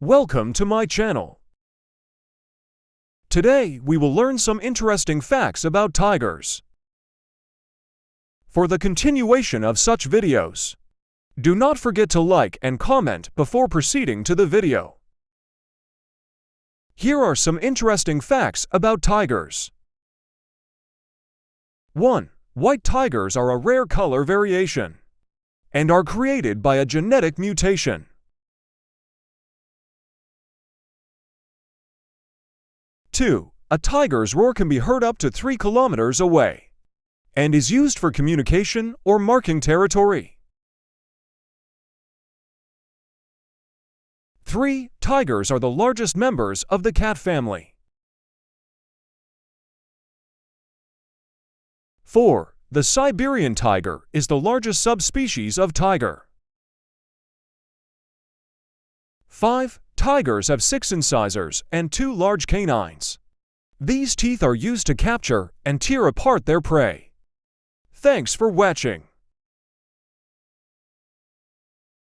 Welcome to my channel. Today, we will learn some interesting facts about tigers. For the continuation of such videos, do not forget to like and comment before proceeding to the video. Here are some interesting facts about tigers. 1. White tigers are a rare color variation and are created by a genetic mutation. 2. A tiger's roar can be heard up to 3 kilometers away and is used for communication or marking territory. 3. Tigers are the largest members of the cat family. 4. The Siberian tiger is the largest subspecies of tiger. 5. Tigers have 6 incisors and 2 large canines. These teeth are used to capture and tear apart their prey. Thanks for watching.